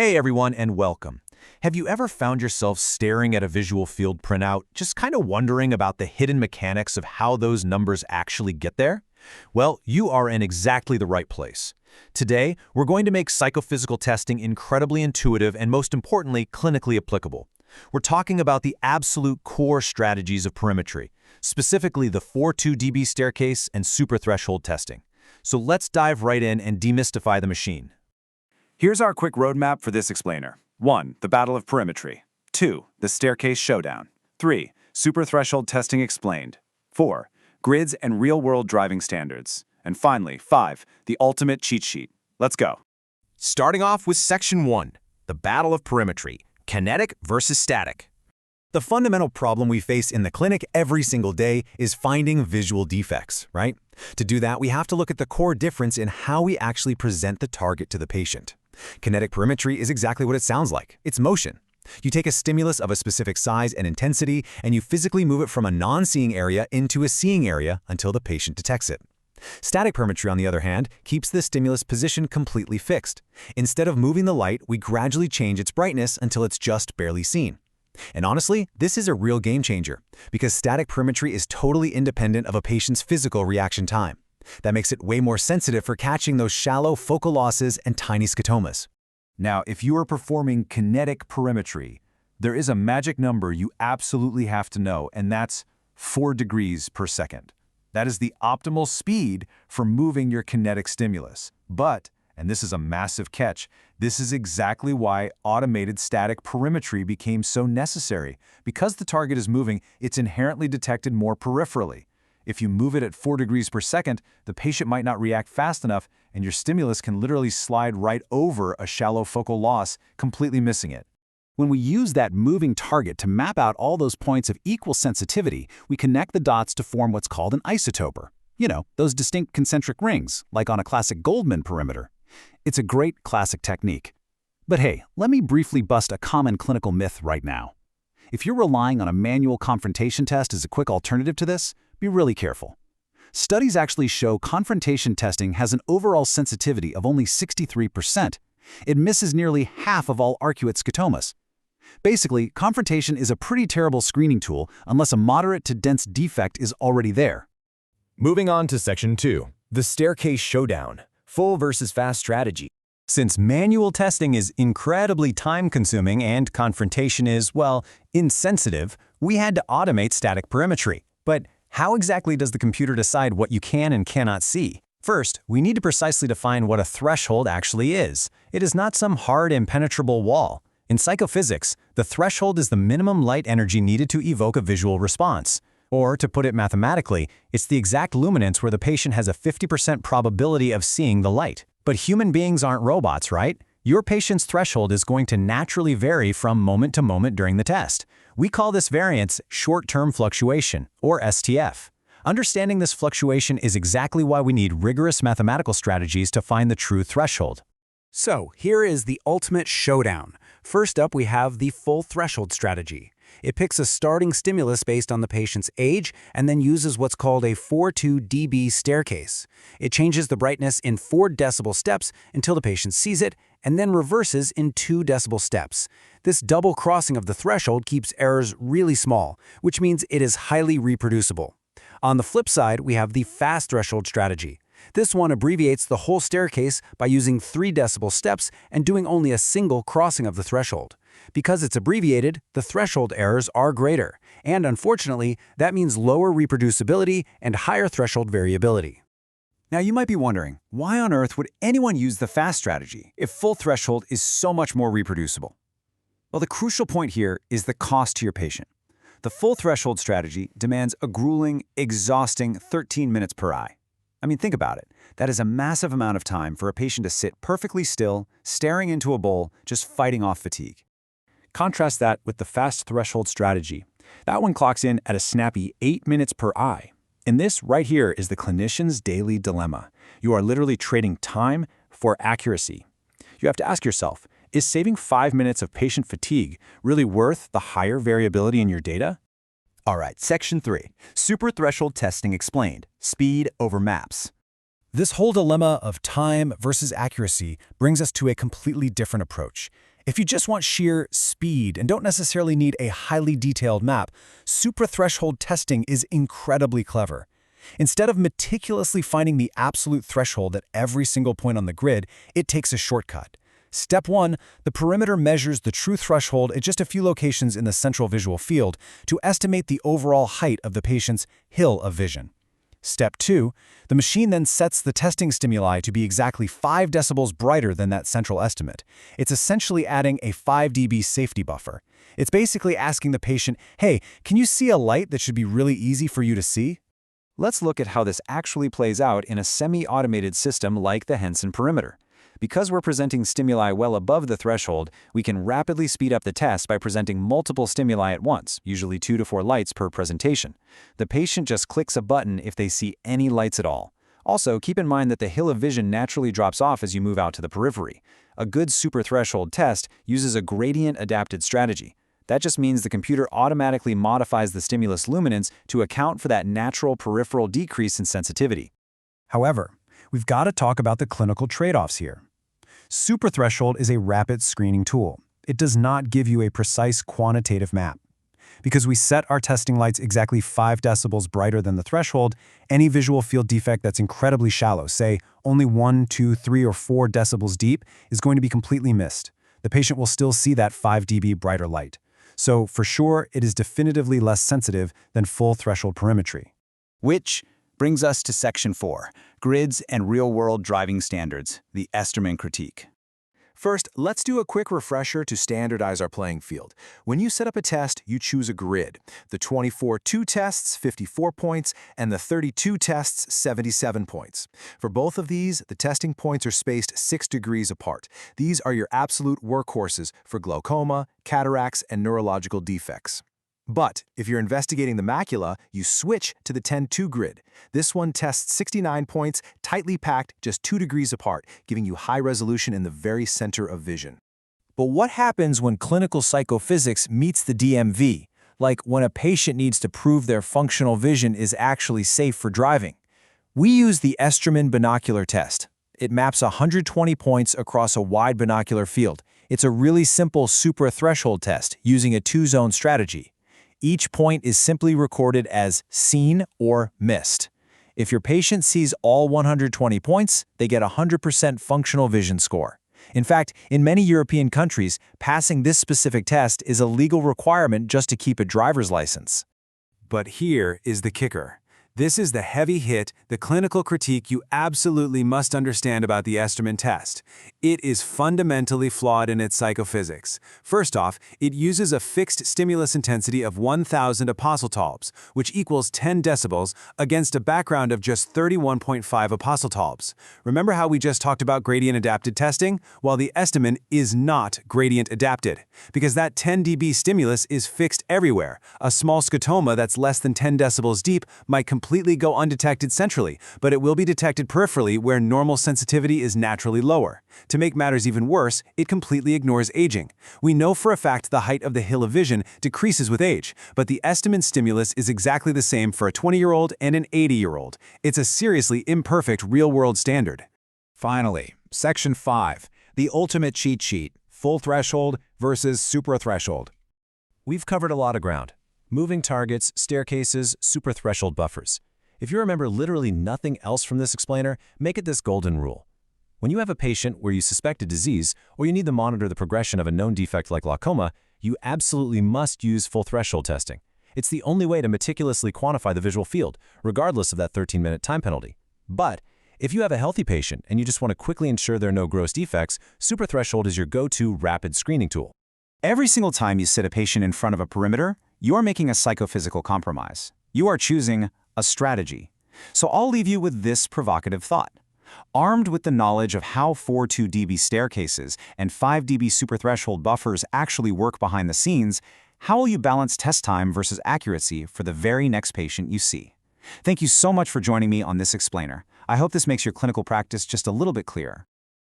Hey everyone, and welcome. Have you ever found yourself staring at a visual field printout, just kind of wondering about the hidden mechanics of how those numbers actually get there? Well, you are in exactly the right place. Today, we're going to make psychophysical testing incredibly intuitive and, most importantly, clinically applicable. We're talking about the absolute core strategies of perimetry, specifically the 4-2 dB staircase and suprathreshold testing. So let's dive right in and demystify the machine. Here's our quick roadmap for this explainer. 1. The Battle of Perimetry. 2. The Staircase Showdown. 3. Suprathreshold Testing Explained. 4. Grids and Real-World Driving Standards. And finally, 5. The Ultimate Cheat Sheet. Let's go. Starting off with Section 1, the Battle of Perimetry, kinetic versus static. The fundamental problem we face in the clinic every single day is finding visual defects, right? To do that, we have to look at the core difference in how we actually present the target to the patient. Kinetic perimetry is exactly what it sounds like. It's motion. You take a stimulus of a specific size and intensity, and you physically move it from a non-seeing area into a seeing area until the patient detects it. Static perimetry, on the other hand, keeps the stimulus position completely fixed. Instead of moving the light, we gradually change its brightness until it's just barely seen. And honestly, this is a real game changer, because static perimetry is totally independent of a patient's physical reaction time. That makes it way more sensitive for catching those shallow focal losses and tiny scotomas. Now, if you are performing kinetic perimetry, there is a magic number you absolutely have to know, and that's 4 degrees per second. That is the optimal speed for moving your kinetic stimulus. But, and this is a massive catch, this is exactly why automated static perimetry became so necessary. Because the target is moving, it's inherently detected more peripherally. If you move it at 4 degrees per second, the patient might not react fast enough, and your stimulus can literally slide right over a shallow focal loss, completely missing it. When we use that moving target to map out all those points of equal sensitivity, we connect the dots to form what's called an isotoper. You know, those distinct concentric rings, like on a classic Goldman perimeter. It's a great classic technique. But hey, let me briefly bust a common clinical myth right now. If you're relying on a manual confrontation test as a quick alternative to this, be really careful. Studies actually show confrontation testing has an overall sensitivity of only 63%. It misses nearly half of all arcuate scotomas. Basically, confrontation is a pretty terrible screening tool unless a moderate to dense defect is already there. Moving on to Section 2, the Staircase Showdown, full versus fast strategy. Since manual testing is incredibly time-consuming and confrontation is, well, insensitive, we had to automate static perimetry. But how exactly does the computer decide what you can and cannot see? First, we need to precisely define what a threshold actually is. It is not some hard, impenetrable wall. In psychophysics, the threshold is the minimum light energy needed to evoke a visual response. Or, to put it mathematically, it's the exact luminance where the patient has a 50% probability of seeing the light. But human beings aren't robots, right? Your patient's threshold is going to naturally vary from moment to moment during the test. We call this variance short-term fluctuation, or STF. Understanding this fluctuation is exactly why we need rigorous mathematical strategies to find the true threshold. So, here is the ultimate showdown. First up, we have the full threshold strategy. It picks a starting stimulus based on the patient's age and then uses what's called a 4-2 dB staircase. It changes the brightness in 4 decibel steps until the patient sees it, and then reverses in 2 decibel steps. This double crossing of the threshold keeps errors really small, which means it is highly reproducible. On the flip side, we have the fast threshold strategy. This one abbreviates the whole staircase by using 3 decibel steps and doing only a single crossing of the threshold. Because it's abbreviated, the threshold errors are greater, and unfortunately, that means lower reproducibility and higher threshold variability. Now you might be wondering, why on earth would anyone use the fast strategy if full threshold is so much more reproducible? Well, the crucial point here is the cost to your patient. The full threshold strategy demands a grueling, exhausting 13 minutes per eye. I mean, think about it. That is a massive amount of time for a patient to sit perfectly still, staring into a bowl, just fighting off fatigue. Contrast that with the fast threshold strategy. That one clocks in at a snappy 8 minutes per eye. And this right here is the clinician's daily dilemma. You are literally trading time for accuracy. You have to ask yourself, is saving 5 minutes of patient fatigue really worth the higher variability in your data? All right, Section 3, Suprathreshold Testing Explained, Speed over Maps. This whole dilemma of time versus accuracy brings us to a completely different approach. If you just want sheer speed and don't necessarily need a highly detailed map, suprathreshold testing is incredibly clever. Instead of meticulously finding the absolute threshold at every single point on the grid, it takes a shortcut. Step 1, the perimeter measures the true threshold at just a few locations in the central visual field to estimate the overall height of the patient's hill of vision. Step 2, the machine then sets the testing stimuli to be exactly 5 decibels brighter than that central estimate. It's essentially adding a 5 dB safety buffer. It's basically asking the patient, hey, can you see a light that should be really easy for you to see? Let's look at how this actually plays out in a semi-automated system like the Henson Perimeter. Because we're presenting stimuli well above the threshold, we can rapidly speed up the test by presenting multiple stimuli at once, usually 2 to 4 lights per presentation. The patient just clicks a button if they see any lights at all. Also, keep in mind that the hill of vision naturally drops off as you move out to the periphery. A good superthreshold test uses a gradient-adapted strategy. That just means the computer automatically modifies the stimulus luminance to account for that natural peripheral decrease in sensitivity. However, we've got to talk about the clinical trade-offs here. Suprathreshold is a rapid screening tool. It does not give you a precise quantitative map. Because we set our testing lights exactly 5 decibels brighter than the threshold, any visual field defect that's incredibly shallow, say only 1, 2, 3, or 4 decibels deep, is going to be completely missed. The patient will still see that 5 dB brighter light. So, for sure, it is definitively less sensitive than full threshold perimetry. Which brings us to Section 4, Grids and Real-World Driving Standards, the Esterman Critique. First, let's do a quick refresher to standardize our playing field. When you set up a test, you choose a grid. The 24-2 tests, 54 points, and the 32 tests, 77 points. For both of these, the testing points are spaced 6 degrees apart. These are your absolute workhorses for glaucoma, cataracts, and neurological defects. But if you're investigating the macula, you switch to the 10-2 grid. This one tests 69 points, tightly packed, just 2 degrees apart, giving you high resolution in the very center of vision. But what happens when clinical psychophysics meets the DMV? Like when a patient needs to prove their functional vision is actually safe for driving? We use the Esterman Binocular Test. It maps 120 points across a wide binocular field. It's a really simple suprathreshold test using a 2-zone strategy. Each point is simply recorded as seen or missed. If your patient sees all 120 points, they get a 100% functional vision score. In fact, in many European countries, passing this specific test is a legal requirement just to keep a driver's license. But here is the kicker. This is the heavy hit, the clinical critique you absolutely must understand about the Esterman test. It is fundamentally flawed in its psychophysics. First off, it uses a fixed stimulus intensity of 1,000 apostoltolbs, which equals 10 decibels, against a background of just 31.5 apostoltolbs. Remember how we just talked about gradient-adapted testing? Well, the Esterman is not gradient-adapted, because that 10 dB stimulus is fixed everywhere. A small scotoma that's less than 10 decibels deep might completely go undetected centrally, but it will be detected peripherally where normal sensitivity is naturally lower. To make matters even worse, it completely ignores aging. We know for a fact the height of the hill of vision decreases with age, but the Esterman stimulus is exactly the same for a 20-year-old and an 80-year-old. It's a seriously imperfect real-world standard. Finally, Section 5, the ultimate cheat sheet, full threshold versus suprathreshold. We've covered a lot of ground. Moving targets, staircases, suprathreshold buffers. If you remember literally nothing else from this explainer, make it this golden rule. When you have a patient where you suspect a disease or you need to monitor the progression of a known defect like glaucoma, you absolutely must use full threshold testing. It's the only way to meticulously quantify the visual field, regardless of that 13-minute time penalty. But if you have a healthy patient and you just want to quickly ensure there are no gross defects, suprathreshold is your go-to rapid screening tool. Every single time you sit a patient in front of a perimeter, you are making a psychophysical compromise. You are choosing a strategy. So I'll leave you with this provocative thought. Armed with the knowledge of how 4-2 dB staircases and 5 dB suprathreshold buffers actually work behind the scenes, how will you balance test time versus accuracy for the very next patient you see? Thank you so much for joining me on this explainer. I hope this makes your clinical practice just a little bit clearer.